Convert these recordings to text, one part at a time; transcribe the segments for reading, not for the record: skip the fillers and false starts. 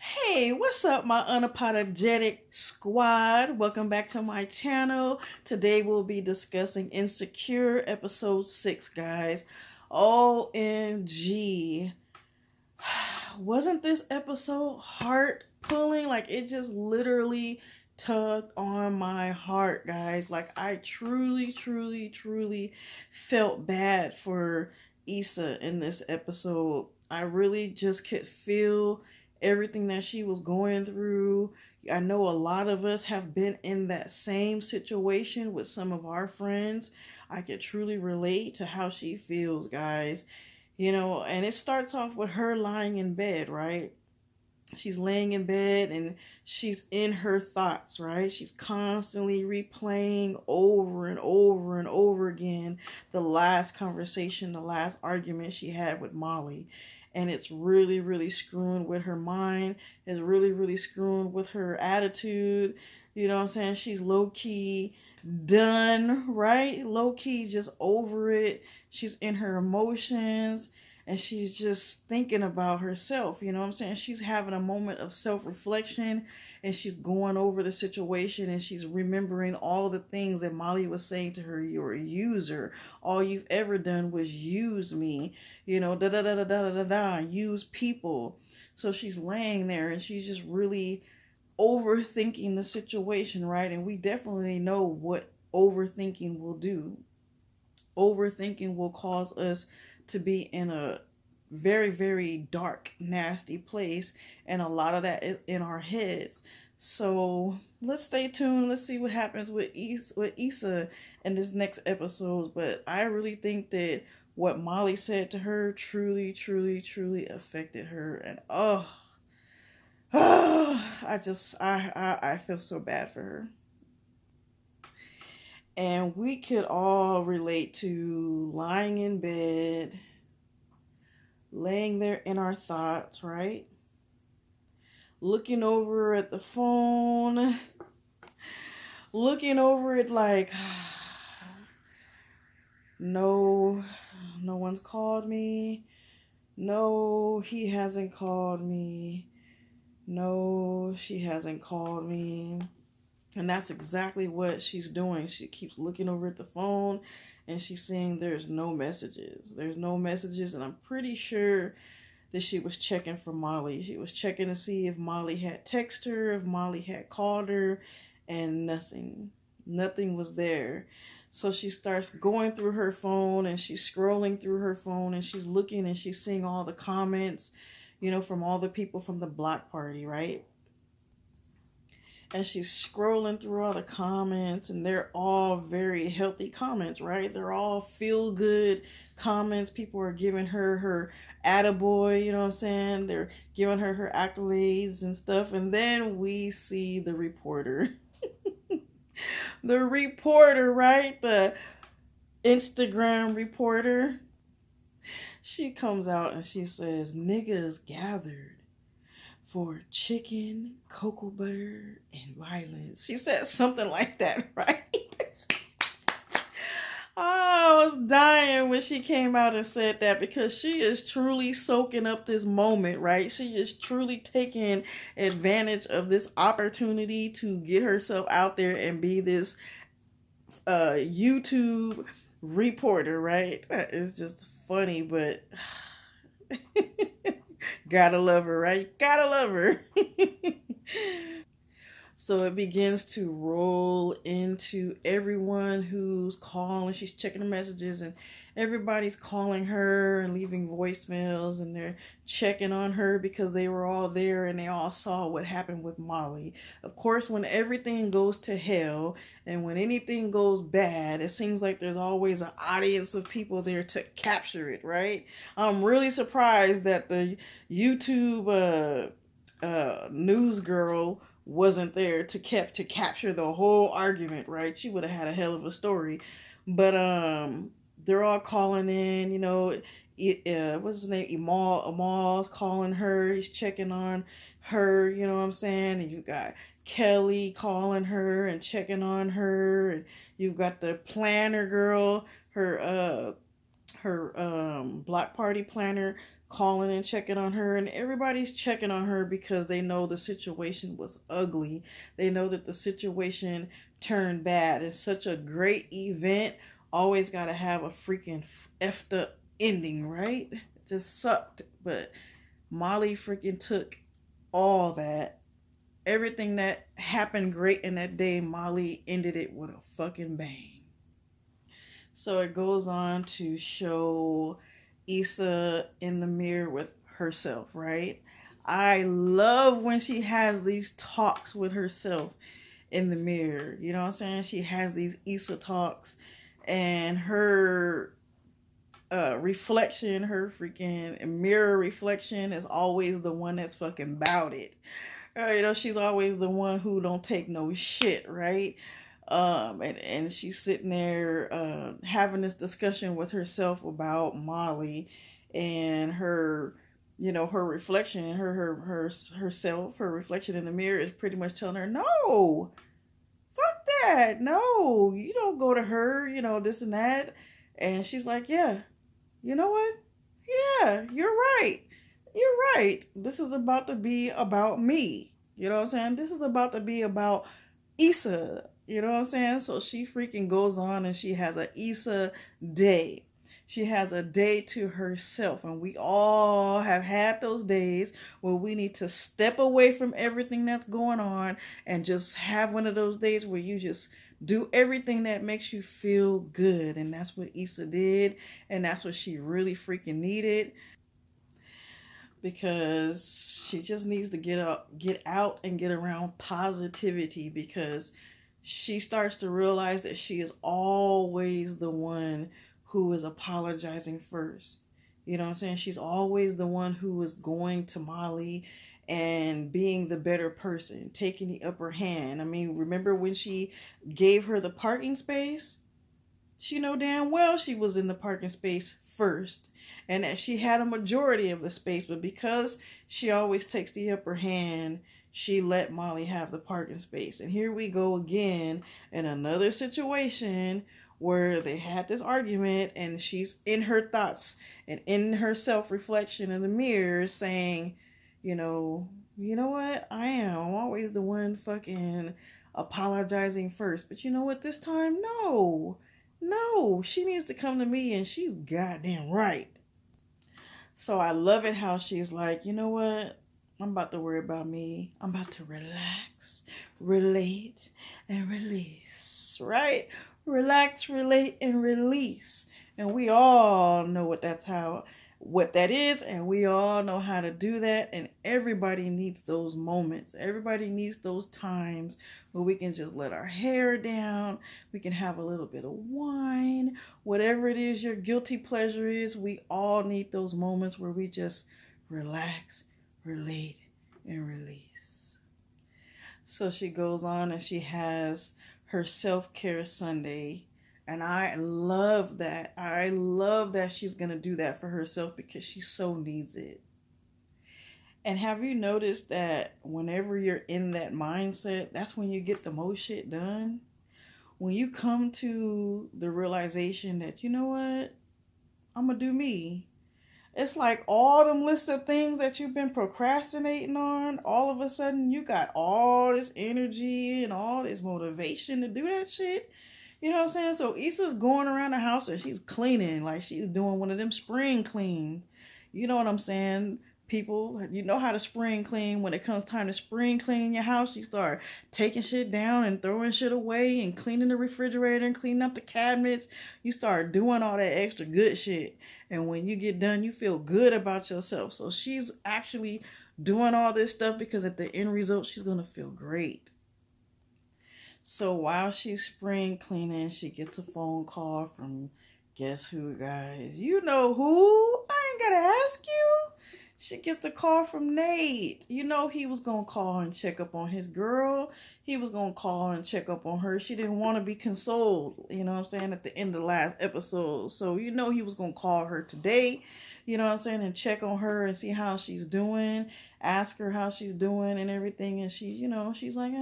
Hey, what's up, my unapologetic squad? Welcome back to my channel. Today we'll be discussing Insecure episode 6, guys. OMG. Wasn't this episode heart pulling? Like, it just literally tugged on my heart, guys. Like, I truly felt bad for Issa in this episode. I really just could feel everything that she was going through. I know a lot of us have been in that same situation with some of our friends. I could truly relate to how she feels, guys. And it starts off with her lying in bed, right? She's laying in bed and she's in her thoughts, right? She's constantly replaying over and over again the last conversation, the last argument she had with Molly. And it's really screwing with her mind. It's really screwing with her attitude. You know what I'm saying? She's low-key done, right? Low-key just over it. She's in her emotions. And she's just thinking about herself, you know what I'm saying? She's having a moment of self-reflection and she's going over the situation and she's remembering all the things that Molly was saying to her. You're a user. All you've ever done was use me, use people. So she's laying there and she's just really overthinking the situation, right? And we definitely know what overthinking will do. Overthinking will cause us to be in a very dark, nasty place, and a lot of that is in our heads. So let's stay tuned. Let's see what happens with Issa in this next episode. But I really think that what Molly said to her truly affected her. And I feel so bad for her. And we could all relate to lying in bed, laying there in our thoughts, right? Looking over at the phone, looking over it like, no one's called me. No, he hasn't called me. No, she hasn't called me. And that's exactly what she's doing. She keeps looking over at the phone and she's saying there's no messages. There's no messages. And I'm pretty sure that she was checking for Molly. She was checking to see if Molly had texted her, if Molly had called her, and nothing. Nothing was there. So she starts going through her phone and she's scrolling through her phone and she's looking and she's seeing all the comments, from all the people from the block party, right? And she's scrolling through all the comments and they're all very healthy comments, right? They're all feel good comments. People are giving her attaboy, you know what I'm saying? They're giving her accolades and stuff. And then we see the reporter. The reporter, right? The Instagram reporter. She comes out and she says, niggas gathered for chicken, cocoa butter, and violence. She said something like that, right? Oh, I was dying when she came out and said that because she is truly soaking up this moment, right? She is truly taking advantage of this opportunity to get herself out there and be this YouTube reporter, right? It's just funny, but gotta love her, right? Gotta love her. So it begins to roll into everyone who's calling. She's checking the messages and everybody's calling her and leaving voicemails and they're checking on her because they were all there and they all saw what happened with Molly. Of course, when everything goes to hell and when anything goes bad, it seems like there's always an audience of people there to capture it, right? I'm really surprised that the YouTube news girl wasn't there to capture the whole argument, right? She would have had a hell of a story. But they're all calling in, what's his name? Amal's calling her. He's checking on her, you know what I'm saying? And you got Kelly calling her and checking on her, and you've got the planner girl, her block party planner, calling and checking on her, and everybody's checking on her because they know the situation was ugly. They know that the situation turned bad. It's such a great event. Always got to have a freaking effed up ending, right? It just sucked. But Molly freaking took all that. Everything that happened great in that day, Molly ended it with a fucking bang. So it goes on to show Issa in the mirror with herself, right? I love when she has these talks with herself in the mirror. You know what I'm saying? She has these Issa talks, and her reflection, her freaking mirror reflection is always the one that's fucking about it. You know, she's always the one who don't take no shit, right? And she's sitting there having this discussion with herself about Molly and her, you know, her reflection, herself, her reflection in the mirror is pretty much telling her, no, fuck that, no, you don't go to her, you know, this and that. And she's like, yeah, you know what? Yeah, you're right. You're right. This is about to be about me. You know what I'm saying? This is about to be about Issa. You know what I'm saying? So she freaking goes on and she has a Issa day. She has a day to herself. And we all have had those days where we need to step away from everything that's going on and just have one of those days where you just do everything that makes you feel good. And that's what Issa did. And that's what she really freaking needed. Because she just needs to get out and get around positivity, because she starts to realize that she is always the one who is apologizing first. You know what I'm saying? She's always the one who is going to Molly and being the better person, taking the upper hand. I mean, remember when she gave her the parking space? She know damn well she was in the parking space first, and that she had a majority of the space, but because she always takes the upper hand, she let Molly have the parking space. And here we go again in another situation where they had this argument, and she's in her thoughts and in her self-reflection in the mirror saying, you know what, I'm always the one fucking apologizing first, but you know what, this time, no, she needs to come to me, and she's goddamn right. So I love it how she's like, you know what? I'm about to worry about me. I'm about to relax, relate, and release, right? Relax, relate, and release. And we all know what that is, and we all know how to do that, and everybody needs those moments. Everybody needs those times where we can just let our hair down, we can have a little bit of wine, whatever it is your guilty pleasure is. We all need those moments where we just relax, relate, and release. So she goes on and she has her self-care Sunday. And I love that. I love that she's going to do that for herself, because she so needs it. And have you noticed that whenever you're in that mindset, that's when you get the most shit done? When you come to the realization that, you know what, I'm going to do me. It's like all them lists of things that you've been procrastinating on, all of a sudden you got all this energy and all this motivation to do that shit. You know what I'm saying? So Issa's going around the house and she's cleaning like she's doing one of them spring cleans. You know what I'm saying? People, you know how to spring clean. When it comes time to spring clean your house, you start taking shit down and throwing shit away and cleaning the refrigerator and cleaning up the cabinets. You start doing all that extra good shit. And when you get done, you feel good about yourself. So she's actually doing all this stuff because at the end result, she's going to feel great. So while she's spring cleaning, she gets a phone call from, guess who, guys? You know who? I ain't gotta ask you. She gets a call from Nate. You know he was gonna call and check up on his girl. He was gonna call and check up on her. She didn't want to be consoled, you know what I'm saying, at the end of the last episode. So you know he was gonna call her today, you know what I'm saying, and check on her and see how she's doing, ask her how she's doing and everything. And she, you know, she's like,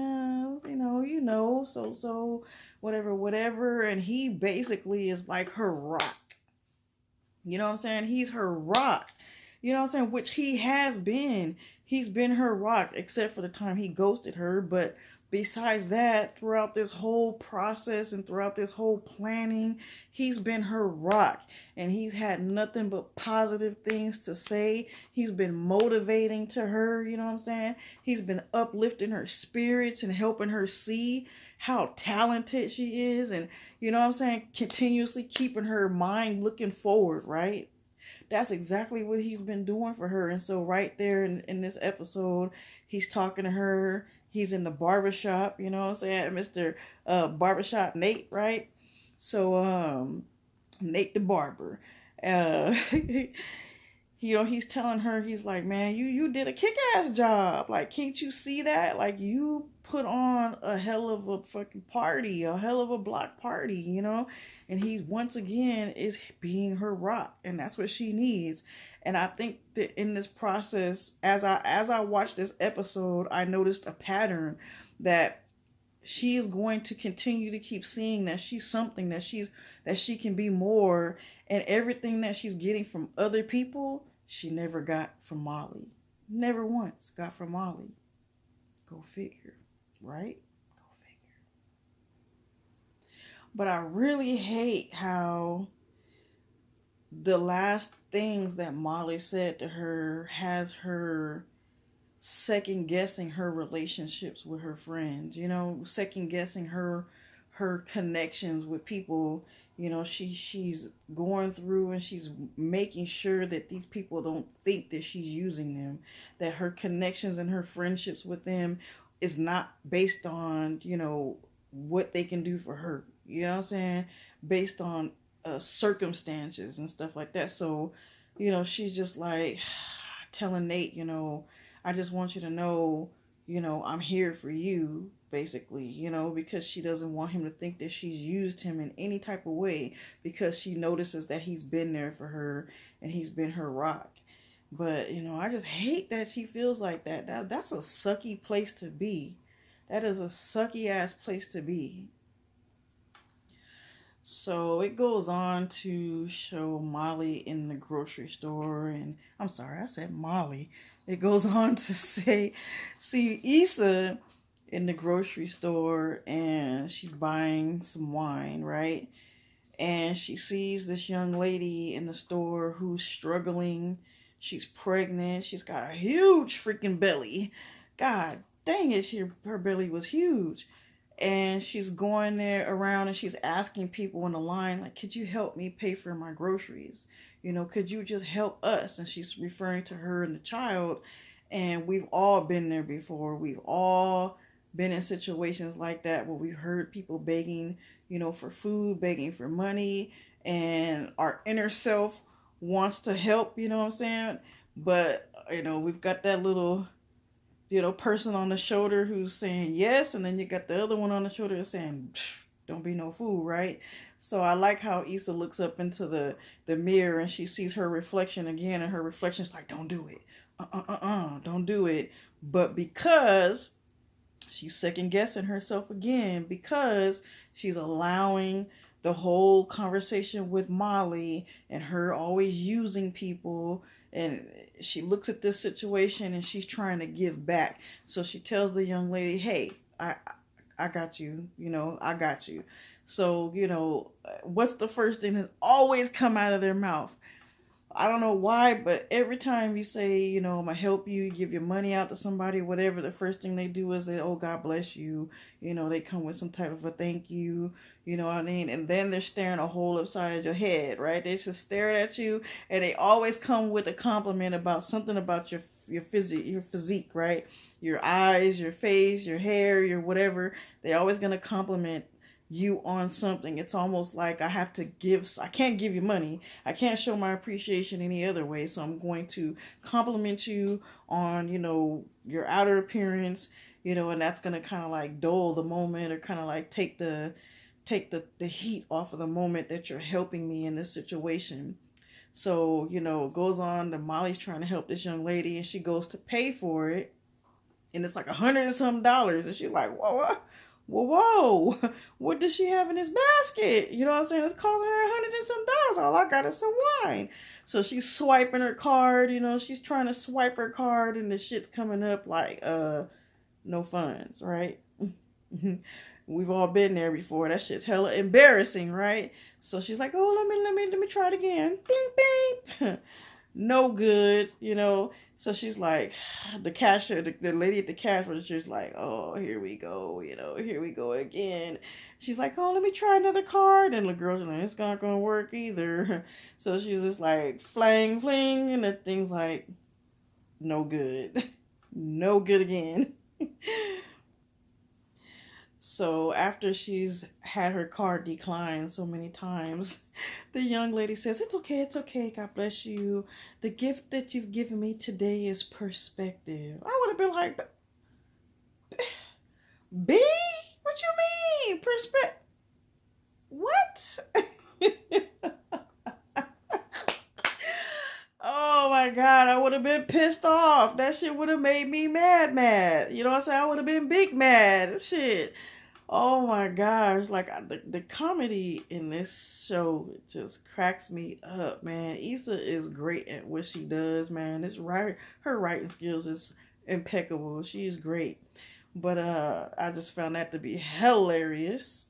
so whatever. And he basically is like her rock. You know what I'm saying? He's her rock. You know what I'm saying? Which he has been. He's been her rock, except for the time he ghosted her. But besides that, throughout this whole process and throughout this whole planning, he's been her rock. And he's had nothing but positive things to say. He's been motivating to her, you know what I'm saying? He's been uplifting her spirits and helping her see how talented she is. And, you know what I'm saying? Continuously keeping her mind looking forward, right? That's exactly what he's been doing for her. And so right there in this episode, he's talking to her. He's in the barbershop, you know what I'm saying? Mr. Barbershop Nate, right? So Nate the barber. Uh you know, he's telling her, he's like, man, you did a kick-ass job. Like, can't you see that? Like, you put on a hell of a fucking party, a hell of a block party, you know? And he, once again, is being her rock. And that's what she needs. And I think that in this process, as I watched this episode, I noticed a pattern that she is going to continue to keep seeing that she's something, that she can be more, and everything that she's getting from other people, she never got from Molly. Never once got from Molly. Go figure, right? Go figure. But I really hate how the last things that Molly said to her has her second guessing her relationships with her friends, you know, second guessing her connections with people. You know, she's going through and she's making sure that these people don't think that she's using them, that her connections and her friendships with them is not based on, you know, what they can do for her, you know what I'm saying, based on circumstances and stuff like that. So, you know, she's just like telling Nate, you know, I just want you to know, you know, I'm here for you, basically, you know, because she doesn't want him to think that she's used him in any type of way, because she notices that he's been there for her and he's been her rock. But, you know, I just hate that she feels like that. That's a sucky place to be. That is a sucky ass place to be. So it goes on to show Molly in the grocery store, and I'm sorry, I said Molly. It goes on to see Issa in the grocery store, and she's buying some wine, right? And she sees this young lady in the store who's struggling. She's pregnant. She's got a huge freaking belly. God dang it, her belly was huge. And she's going there around and she's asking people in the line, like, could you help me pay for my groceries? You know, could you just help us? And she's referring to her and the child. And we've all been there before. We've all been in situations like that where we've heard people begging, you know, for food, begging for money. And our inner self wants to help, you know what I'm saying? But, you know, we've got that little, you know, person on the shoulder who's saying yes, and then you got the other one on the shoulder saying, don't be no fool, right? So I like how Issa looks up into the mirror and she sees her reflection again, and her reflection's like, don't do it. Don't do it. But because she's second guessing herself again, because she's allowing the whole conversation with Molly and her always using people, and she looks at this situation and she's trying to give back. So she tells the young lady, hey, I got you, you know, I got you. So, you know, what's the first thing that always come out of their mouth? I don't know why, but every time you say, you know, I'm going to help you, give your money out to somebody, whatever, the first thing they do is they, oh, God bless you. You know, they come with some type of a thank you, you know what I mean? And then they're staring a hole upside your head, right? They just stare at you, and they always come with a compliment about something about your physique, right? Your eyes, your face, your hair, your whatever. They're always going to compliment you on something. It's almost like I can't give you money. I can't show my appreciation any other way. So I'm going to compliment you on, you know, your outer appearance, you know, and that's going to kind of like dull the moment, or kind of like take the heat off of the moment that you're helping me in this situation. So, you know, it goes on to Molly's trying to help this young lady, and she goes to pay for it, and it's like $100 and some, and she's like, whoa, Well, whoa, what does she have in this basket? You know what I'm saying? It's costing her $100 and some dollars. All I got is some wine. So she's swiping her card, she's trying to swipe her card and the shit's coming up like, no funds, right? We've all been there before. That shit's hella embarrassing, right? So she's like, oh, let me try it again. Bing, bing. No good, So she's like, the cashier, the lady at the cash register's like, oh, here we go, here we go again. She's like, oh, let me try another card. And the girl's like, it's not going to work either. So she's just like, fling, fling. And the thing's like, no good. No good again. So after she's had her card declined so many times, the young lady says, it's okay, God bless you. The gift that you've given me today is perspective. I would have been like, B? What you mean? What? Oh my God, I would have been pissed off. That shit would have made me mad. You know what I'm saying? I would have been big mad. Shit. Oh my gosh. Like, the comedy in this show just cracks me up, man. Issa is great at what she does, man. Her writing skills is impeccable. She is great. But I just found that to be hilarious.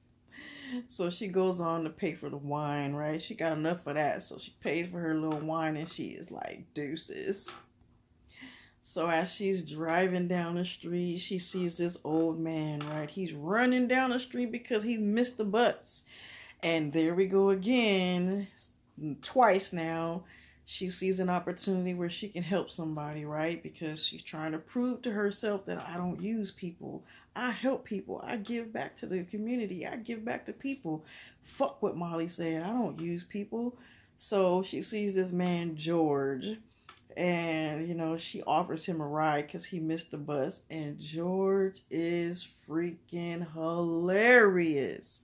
So she goes on to pay for the wine, right? She got enough for that. So she pays for her little wine and she is like, deuces. So as she's driving down the street, she sees this old man, right? He's running down the street because he's missed the bus. And there we go again. Twice now. She sees an opportunity where she can help somebody, right? Because she's trying to prove to herself that I don't use people. I help people. I give back to the community. I give back to people. Fuck what Molly said. I don't use people. So she sees this man, George. And, she offers him a ride because he missed the bus. And George is freaking hilarious.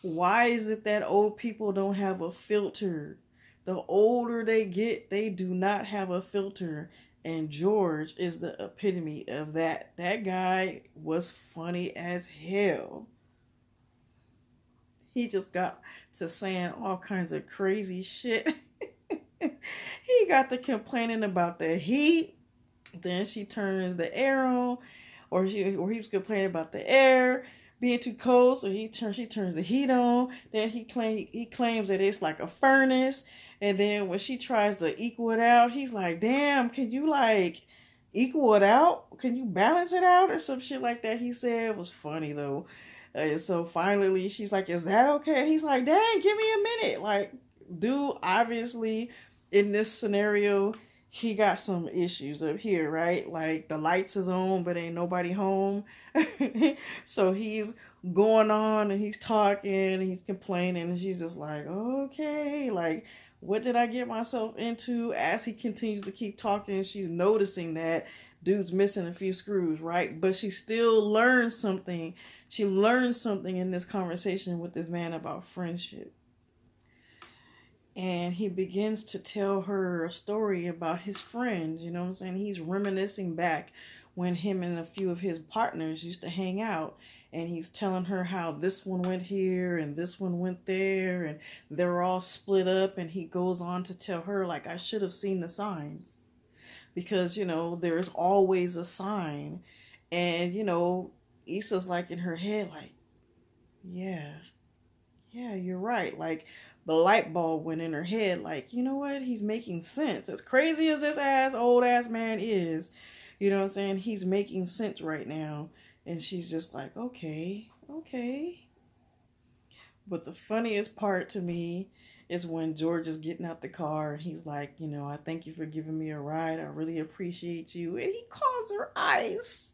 Why is it that old people don't have a filter? The older they get, they do not have a filter. And George is the epitome of that. That guy was funny as hell. He just got to saying all kinds of crazy shit. He got to complaining about the heat. Then she turns the air on. Or he was complaining about the air being too cold, so she turns the heat on. Then he claims that it's like a furnace. And then when she tries to equal it out, he's like, damn, can you like equal it out? Can you balance it out? Or some shit like that. He said it was funny though. So finally she's like, is that okay? And he's like, dang, give me a minute. Like, dude, obviously in this scenario, he got some issues up here, right? Like the lights is on, but ain't nobody home. So he's going on and he's talking and he's complaining. And she's just like, okay, like, what did I get myself into? As he continues to keep talking, she's noticing that dude's missing a few screws, right? But she still learns something. She learns something in this conversation with this man about friendship. And he begins to tell her a story about his friends, you know what I'm saying? He's reminiscing back when him and a few of his partners used to hang out. And he's telling her how this one went here and this one went there. And they're all split up. And he goes on to tell her, like, I should have seen the signs. Because, there's always a sign. And, Issa's like in her head, like, yeah, you're right. Like, the light bulb went in her head, like, you know what? He's making sense. As crazy as this old ass man is, you know what I'm saying? He's making sense right now. And she's just like, okay. But the funniest part to me is when George is getting out the car and he's like, I thank you for giving me a ride. I really appreciate you. And he calls her Ice.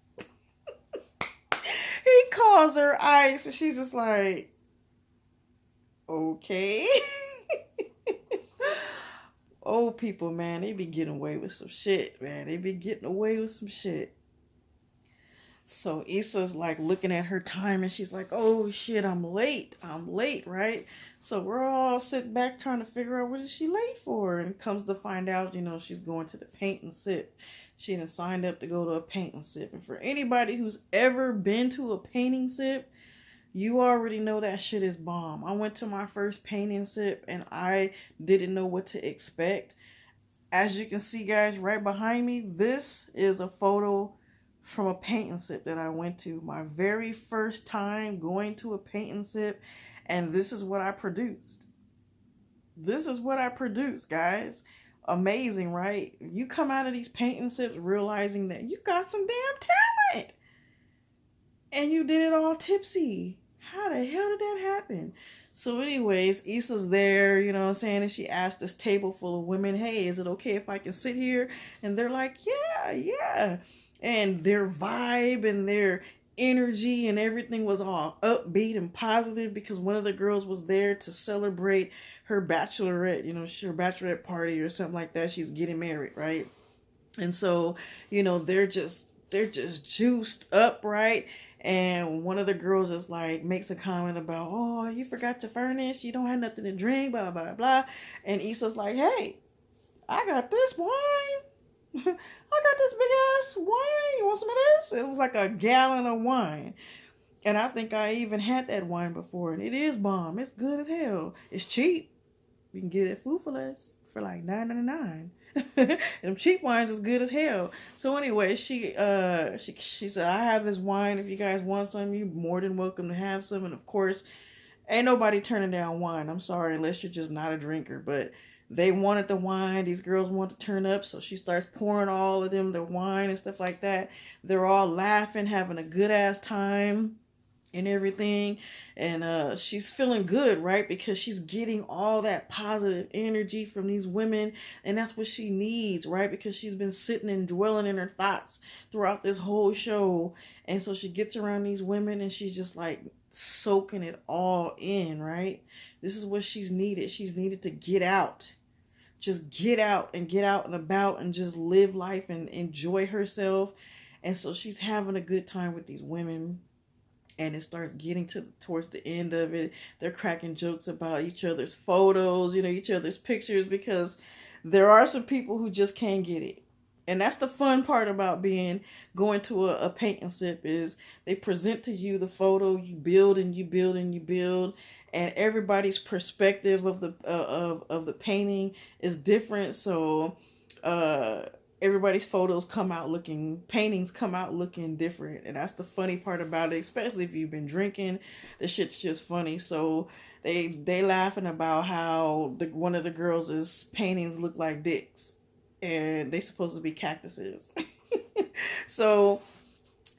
He calls her Ice. And she's just like, okay. Old people, man, they be getting away with some shit, man. They be getting away with some shit. So Issa's like looking at her time and she's like, oh shit, I'm late, right? So we're all sitting back trying to figure out what is she late for. And comes to find out, she's going to the paint and sip. She done signed up to go to a paint and sip. And for anybody who's ever been to a painting sip, You already know that shit is bomb. I went to my first paint and sip and I didn't know what to expect. As you can see, guys, right behind me, this is a photo from a paint and sip that I went to. My very first time going to a paint and sip, and this is what I produced. This is what I produced, guys. Amazing, right? You come out of these paint and sips realizing that you got some damn talent. And you did it all tipsy. How the hell did that happen? So anyways, Issa's there, you know what I'm saying? And she asked this table full of women, hey, is it okay if I can sit here? And they're like, yeah. And their vibe and their energy and everything was all upbeat and positive because one of the girls was there to celebrate her bachelorette, you know, her bachelorette party or something like that. She's getting married, right? And so, you know, they're just juiced up, right? And one of the girls is like, makes a comment about, oh, you forgot to furnish, you don't have nothing to drink, blah, blah, blah. And Issa's like, hey, I got this wine. I got this big ass wine. You want some of this? It was like a gallon of wine. And I think I even had that wine before. And it is bomb. It's good as hell. It's cheap. You can get it at Food for Less for like $9.99. Them cheap wines is good as hell. So anyway, she said, I have this wine. If you guys want some, you're more than welcome to have some. And of course, ain't nobody turning down wine. I'm sorry, unless you're just not a drinker. But they wanted the wine. These girls want to turn up. So she starts pouring all of them the wine and stuff like that. They're all laughing, having a good ass time and everything. And she's feeling good, right? Because she's getting all that positive energy from these women. And that's what she needs, right? Because she's been sitting and dwelling in her thoughts throughout this whole show. And so she gets around these women and she's just like soaking it all in, right? This is what she's needed. She's needed to get out. Just get out and about and just live life and enjoy herself. And so she's having a good time with these women. And it starts getting towards the end of it. They're cracking jokes about each other's photos, you know, each other's pictures, because there are some people who just can't get it. And that's the fun part about going to a paint and sip is they present to you the photo, you build and you build and you build, and everybody's perspective of the painting is different. So everybody's paintings come out looking different. And that's the funny part about it, especially if you've been drinking. The shit's just funny. So they laughing about how one of the girls' paintings look like dicks. And they supposed to be cactuses. So,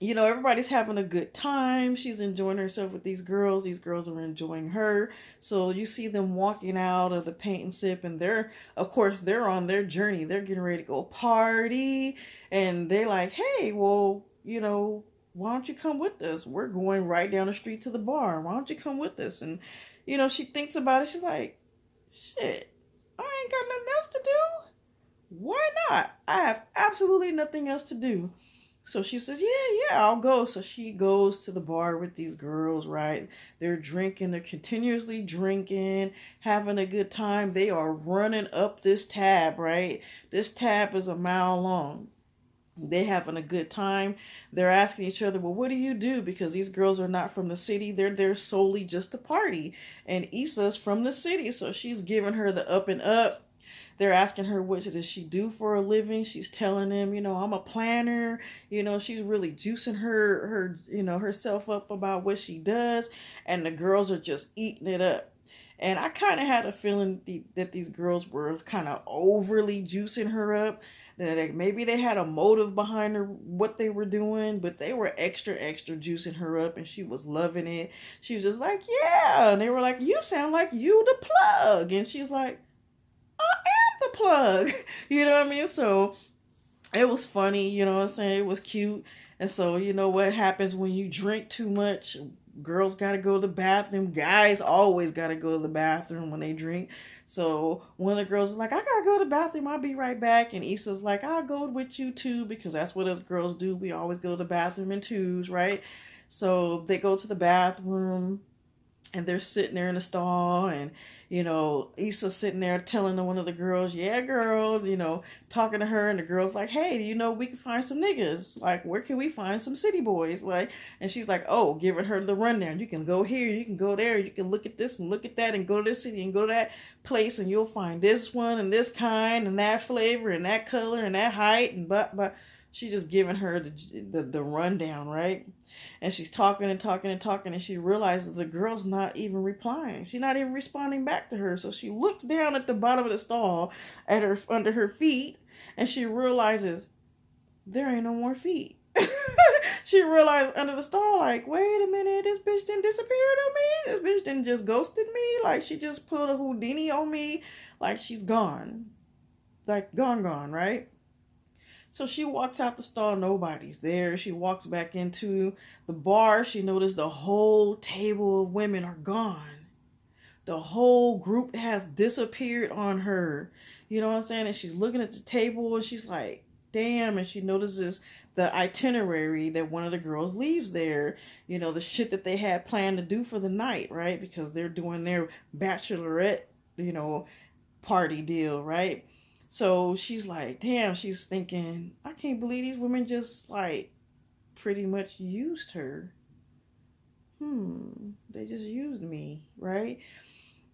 you know, everybody's having a good time. She's enjoying herself with these girls. These girls are enjoying her. So you see them walking out of the paint and sip, and they're on their journey. They're getting ready to go party. And they're like, hey, well, you know, why don't you come with us? We're going right down the street to the bar. Why don't you come with us? And, you know, she thinks about it. She's like, shit, I ain't got nothing else to do. Why not? I have absolutely nothing else to do. So she says, yeah, I'll go. So she goes to the bar with these girls, right? They're drinking. They're continuously drinking, having a good time. They are running up this tab, right? This tab is a mile long. They having a good time. They're asking each other, well, what do you do? Because these girls are not from the city. They're there solely just to party. And Issa's from the city. So she's giving her the up and up. They're asking her what does she do for a living. She's telling them, you know, I'm a planner. You know, she's really juicing her you know, herself up about what she does. And the girls are just eating it up. And I kind of had a feeling that these girls were kind of overly juicing her up. That maybe they had a motive behind what they were doing, but they were extra juicing her up, and she was loving it. She was just like, yeah. And they were like, you sound like you the plug. And she's like, I am the plug. You know what I mean? So it was funny, you know what I'm saying? It was cute. And so, you know what happens when you drink too much? Girls got to go to the bathroom. Guys always got to go to the bathroom when they drink. So one of the girls is like, I got to go to the bathroom. I'll be right back. And Issa's like, I'll go with you too, because that's what us girls do. We always go to the bathroom in twos, right? So they go to the bathroom. and they're sitting there in the stall, and Issa's sitting there telling one of the girls, yeah girl, talking to her, and the girl's like, hey, we can find some niggas, like where can we find some city boys, like, and she's like, oh, giving her the rundown, you can go here, you can go there, you can look at this and look at that, and go to this city and go to that place, and you'll find this one and this kind and that flavor and that color and that height, and but she's just giving her the rundown, right? And she's talking and talking and talking, and she realizes the girl's not even replying. She's not even responding back to her. So she looks down at the bottom of the stall at her under her feet, and she realizes there ain't no more feet. She realized under the stall, like, wait a minute, this bitch didn't disappear on me. This bitch didn't just ghosted me. Like, she just pulled a Houdini on me. Like, she's gone. Like, gone, right? So she walks out the stall, nobody's there. She walks back into the bar. She noticed the whole table of women are gone. The whole group has disappeared on her. You know what I'm saying? And she's looking at the table, and she's like, damn. And she notices the itinerary that one of the girls leaves there. The shit that they had planned to do for the night, right? Because they're doing their bachelorette, party deal, right? So she's like, damn, she's thinking, I can't believe these women just, like, pretty much used her. They just used me, right?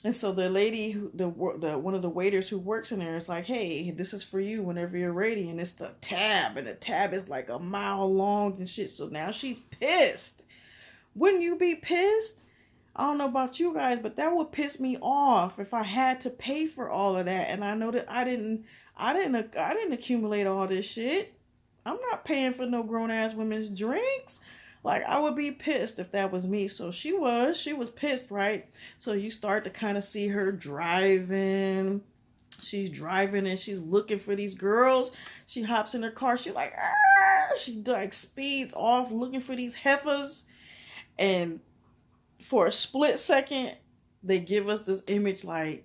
And so the lady, one of the waiters who works in there is like, hey, this is for you whenever you're ready. And it's the tab, and the tab is like a mile long and shit. So now she's pissed. Wouldn't you be pissed? I don't know about you guys, but that would piss me off if I had to pay for all of that. And I know that I didn't accumulate all this shit. I'm not paying for no grown ass women's drinks. Like, I would be pissed if that was me. So she was pissed, right? So you start to kind of see her driving. She's driving and she's looking for these girls. She hops in her car. She's like, she like speeds off looking for these heifers. And for a split second, they give us this image like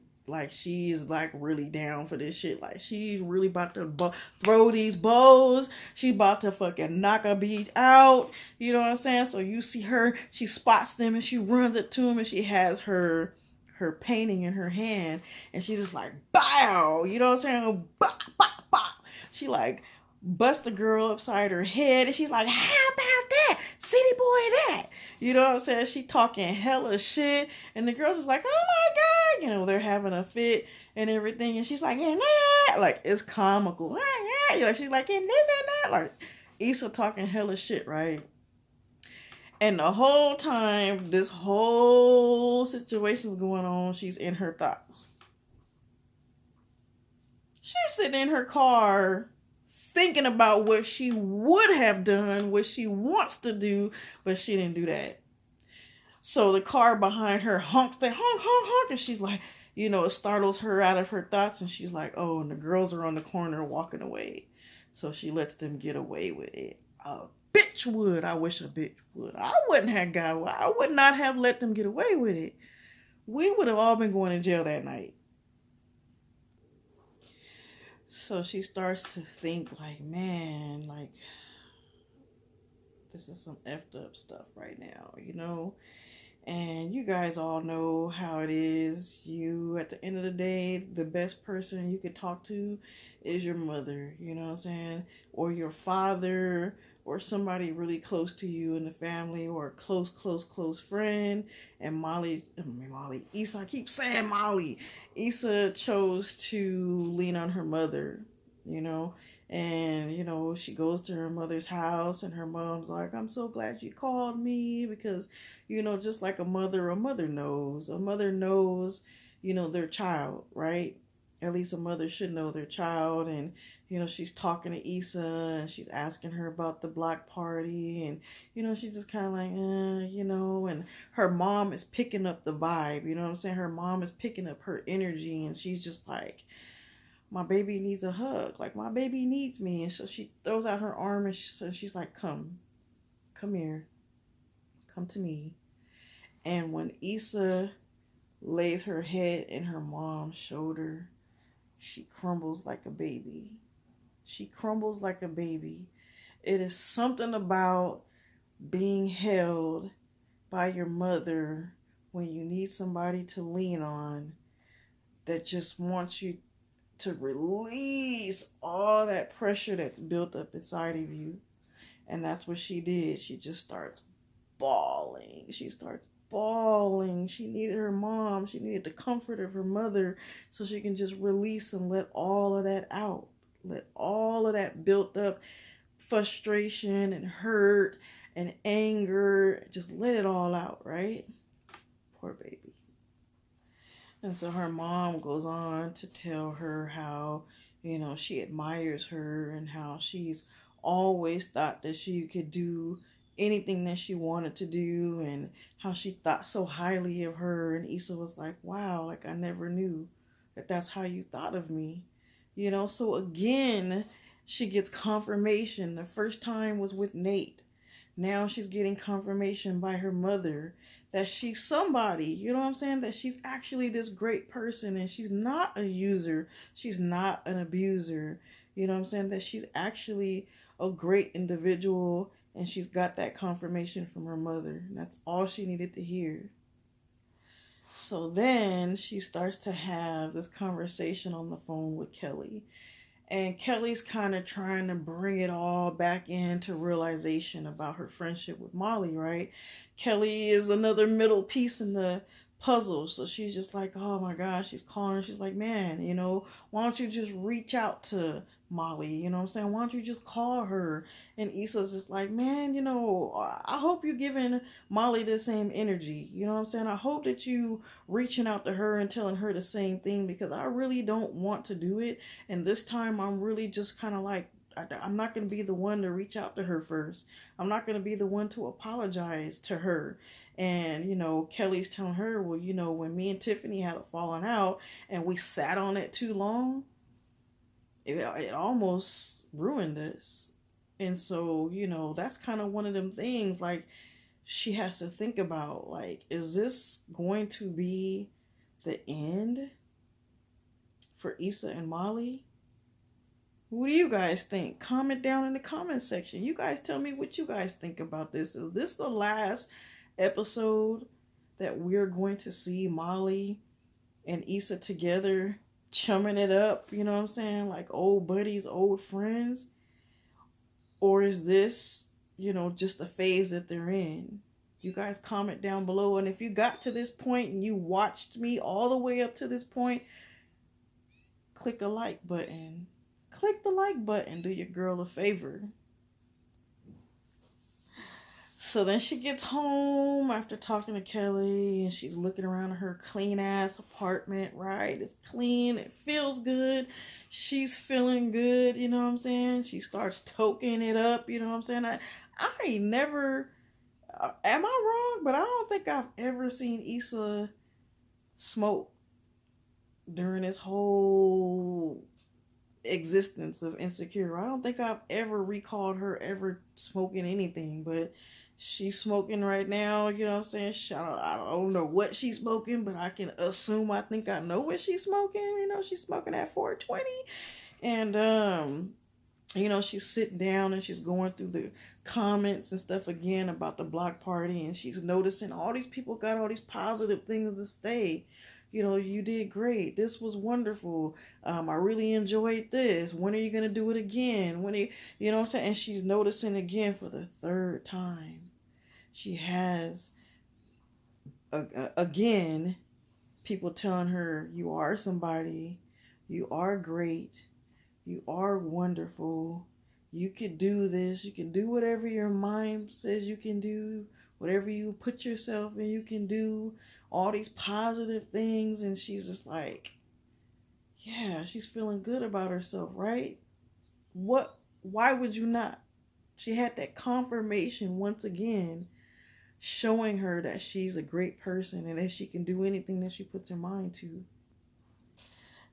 she's like really down for this shit. Like, she's really about to throw these bows. She about to fucking knock a beat out. You know what I'm saying? So you see her, she spots them and she runs up to them, and she has her painting in her hand, and she's just like, bow. You know what I'm saying? Bow, bow, bow. She like bust the girl upside her head, and she's like, how about that? City boy that. You know what I'm saying? She talking hella shit, and the girl's just like, oh my God. They're having a fit and everything, and she's like, and that. Like, it's comical. Like, she's like, and this and that. Like, Issa talking hella shit, right? And the whole time this whole situation's going on, she's in her thoughts. She's sitting in her car thinking about what she would have done, what she wants to do, but she didn't do that. So the car behind her honks, they honk, honk, honk, and she's like, it startles her out of her thoughts, and she's like, oh, and the girls are on the corner walking away. So she lets them get away with it. A bitch would. I wish a bitch would. I would not have let them get away with it. We would have all been going to jail that night. So she starts to think like, man, like, this is some effed up stuff right now, And you guys all know how it is. At the end of the day, the best person you could talk to is your mother, you know what I'm saying? Or your father, or somebody really close to you in the family, or a close friend. And Issa, I keep saying Molly. Issa chose to lean on her mother, and, she goes to her mother's house, and her mom's like, I'm so glad you called me, because, just like a mother knows. A mother knows, their child, right? At least a mother should know their child. And, she's talking to Issa, and she's asking her about the block party. And, she's just kind of like, and her mom is picking up the vibe. You know what I'm saying? Her mom is picking up her energy, and she's just like, my baby needs a hug. Like, my baby needs me. And so she throws out her arm, and she's like, come here. Come to me. And when Issa lays her head in her mom's shoulder, she crumbles like a baby. She crumbles like a baby. It is something about being held by your mother when you need somebody to lean on that just wants you to release all that pressure that's built up inside of you. And that's what she did. She just starts bawling. She starts bawling. She needed her mom. She needed the comfort of her mother so she can just release and let all of that out. Let all of that built up frustration and hurt and anger, just let it all out, right? Poor baby. And so her mom goes on to tell her how, she admires her and how she's always thought that she could do anything that she wanted to do and how she thought so highly of her. And Issa was like, wow, like I never knew that that's how you thought of me. So again, she gets confirmation. The first time was with Nate. Now she's getting confirmation by her mother that she's somebody, that she's actually this great person and she's not a user. She's not an abuser. That she's actually a great individual and she's got that confirmation from her mother. And that's all she needed to hear. So then she starts to have this conversation on the phone with Kelly. And Kelly's kind of trying to bring it all back into realization about her friendship with Molly, right? Kelly is another middle piece in the puzzle. So she's just like, oh my gosh, she's calling her. She's like, man, why don't you just reach out to Molly? Why don't you just call her? And Issa's just like, man, I hope you're giving Molly the same energy. I hope that you reaching out to her and telling her the same thing because I really don't want to do it. And this time I'm really just kind of like, I'm not going to be the one to reach out to her first. I'm not going to be the one to apologize to her. And, Kelly's telling her, well, when me and Tiffany had a falling out and we sat on it too long, it almost ruined us. And so, that's kind of one of them things like she has to think about, like, is this going to be the end for Issa and Molly? What do you guys think? Comment down in the comment section. You guys tell me what you guys think about this. Is this the last episode that we're going to see Molly and Issa together chumming it up, like old buddies, old friends? Or is this, just a phase that they're in? You guys comment down below. And if you got to this point and you watched me all the way up to this point, click a like button. Click the like button. Do your girl a favor. So then she gets home after talking to Kelly and she's looking around her clean ass apartment, right? It's clean. It feels good. She's feeling good. She starts toking it up. I ain't never, am I wrong? But I don't think I've ever seen Issa smoke during this whole existence of Insecure. I don't think I've ever recalled her ever smoking anything, but she's smoking right now, I don't know what she's smoking, but I can assume I think I know what she's smoking. She's smoking at 420. And she's sitting down and she's going through the comments and stuff again about the block party, and she's noticing all these people got all these positive things to say. You did great. This was wonderful. I really enjoyed this. When are you going to do it again? And she's noticing again for the third time. She has, again, people telling her, you are somebody. You are great. You are wonderful. You could do this. You can do whatever your mind says you can do. Whatever you put yourself in, you can do. All these positive things. And she's just like, yeah, she's feeling good about herself, right? Why would you not? She had that confirmation once again, showing her that she's a great person and that she can do anything that she puts her mind to.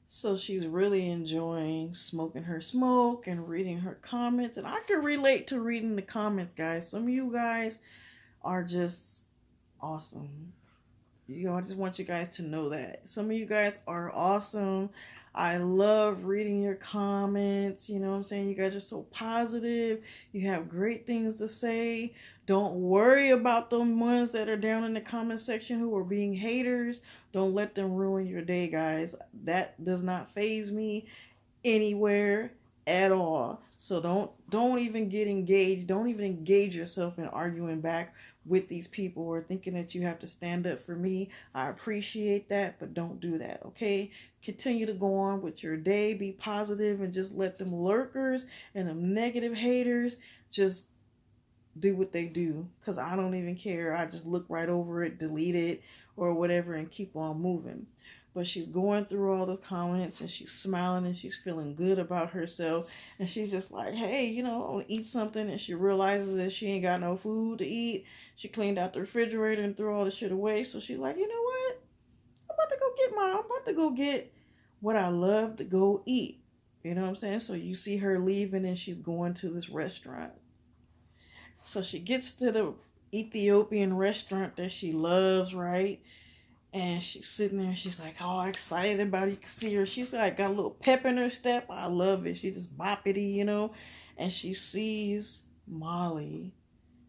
So she's really enjoying smoking her smoke and reading her comments. And I can relate to reading the comments, guys. Some of you guys are just awesome. I just want you guys to know that. Some of you guys are awesome. I love reading your comments. You know what I'm saying? You guys are so positive. You have great things to say. Don't worry about the ones that are down in the comment section who are being haters. Don't let them ruin your day, guys. That does not faze me anywhere at all. So don't even get engaged. Don't even engage yourself in arguing back with these people or thinking that you have to stand up for me. I appreciate that, but don't do that, okay? Continue to go on with your day. Be positive and just let them lurkers and them negative haters just do what they do, because I don't even care. I just look right over it, delete it or whatever, and keep on moving. But she's going through all the comments and she's smiling and she's feeling good about herself, and she's just like, hey, you know, I want to eat something. And she realizes that she ain't got no food to eat. She cleaned out the refrigerator and threw all the shit away. So she's like, you know what, I'm about to go get what I love to go eat. You know what I'm saying? So you see her leaving and she's going to this restaurant. So she gets to the Ethiopian restaurant that she loves, right? And she's sitting there, she's like all excited about it. You can see her, she's like got a little pep in her step. I love it. She just boppity, you know. And she sees Molly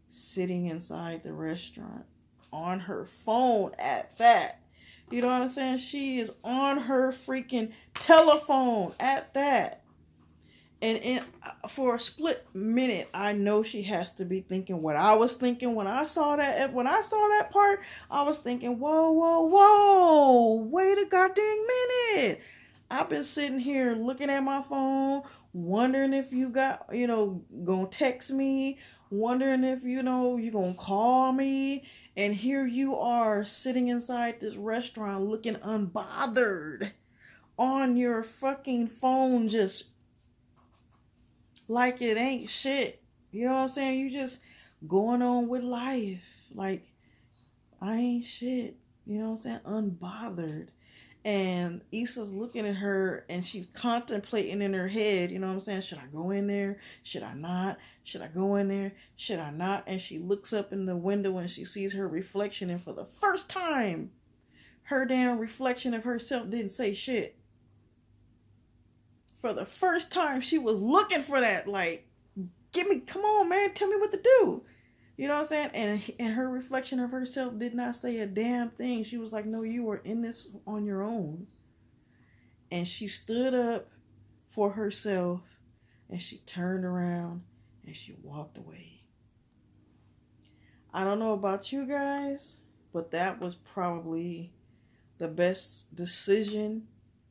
sitting inside the restaurant on her phone at that. You know what I'm saying? She is on her freaking telephone at that. And for a split minute, I know she has to be thinking what I was thinking when I saw that. When I saw that part, I was thinking, whoa, whoa, whoa, wait a goddamn minute. I've been sitting here looking at my phone, wondering if you got, you know, gonna text me, wondering if, you know, you gonna call me. And here you are sitting inside this restaurant looking unbothered on your fucking phone, just like it ain't shit. You know what I'm saying? You just going on with life. Like, I ain't shit. You know what I'm saying? Unbothered. And Issa's looking at her and she's contemplating in her head, you know what I'm saying? Should I go in there? Should I not? Should I go in there? Should I not? And she looks up in the window and she sees her reflection. And for the first time, her damn reflection of herself didn't say shit. For the first time, she was looking for that, like, come on, man, tell me what to do. You know what I'm saying? And her reflection of herself did not say a damn thing. She was like, no, you were in this on your own. And she stood up for herself and she turned around and she walked away. I don't know about you guys, but that was probably the best decision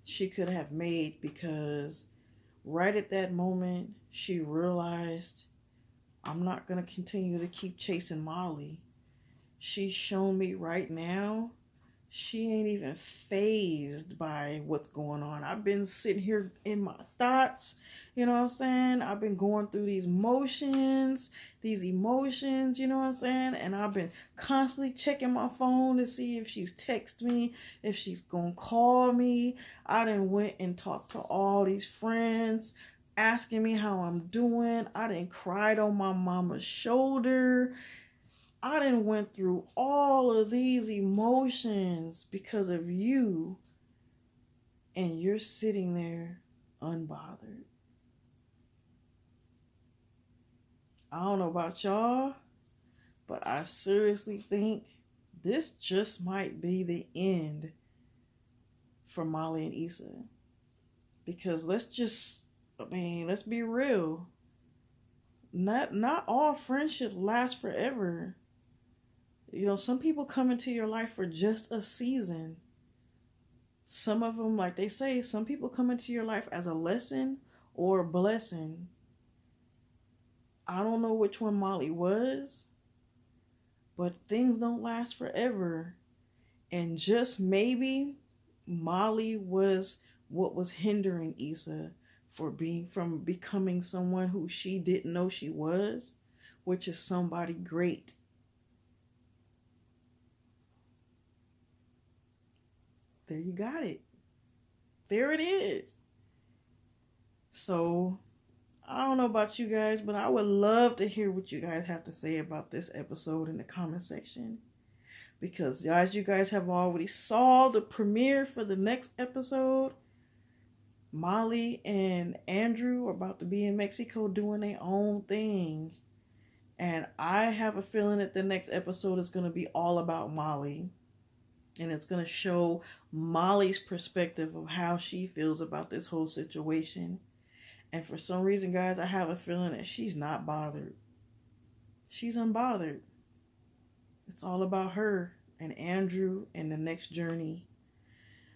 she could have made, because right at that moment she realized, I'm not going to continue to keep chasing Molly. She's shown me right now she ain't even fazed by what's going on. I've been sitting here in my thoughts, you know what I'm saying? I've been going through these emotions, you know what I'm saying? And I've been constantly checking my phone to see if she's texted me, if she's gonna call me. I done went and talked to all these friends, asking me how I'm doing. I done cried on my mama's shoulder. I done went through all of these emotions because of you, and you're sitting there unbothered. I don't know about y'all, but I seriously think this just might be the end for Molly and Issa. Because let's be real. Not all friendships last forever. You know, some people come into your life for just a season. Some of them, like they say, some people come into your life as a lesson or a blessing. I don't know which one Molly was, but things don't last forever. And just maybe Molly was what was hindering Issa from becoming someone who she didn't know she was, which is somebody great. There you got it. There it is. So, I don't know about you guys, but I would love to hear what you guys have to say about this episode in the comment section. Because as you guys have already saw the premiere for the next episode, Molly and Andrew are about to be in Mexico doing their own thing. And I have a feeling that the next episode is going to be all about Molly. And it's going to show Molly's perspective of how she feels about this whole situation. And for some reason, guys, I have a feeling that she's not bothered. She's unbothered. It's all about her and Andrew and the next journey.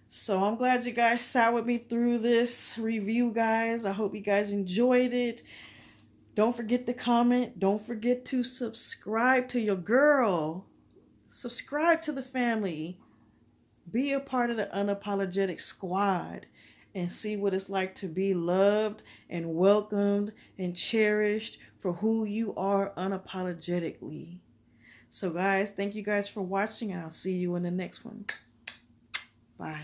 So I'm glad you guys sat with me through this review, guys. I hope you guys enjoyed it. Don't forget to comment. Don't forget to subscribe to your girl. Subscribe to the family. Be a part of the Unapologetic squad and see what it's like to be loved and welcomed and cherished for who you are unapologetically. So guys, thank you guys for watching, and I'll see you in the next one. Bye.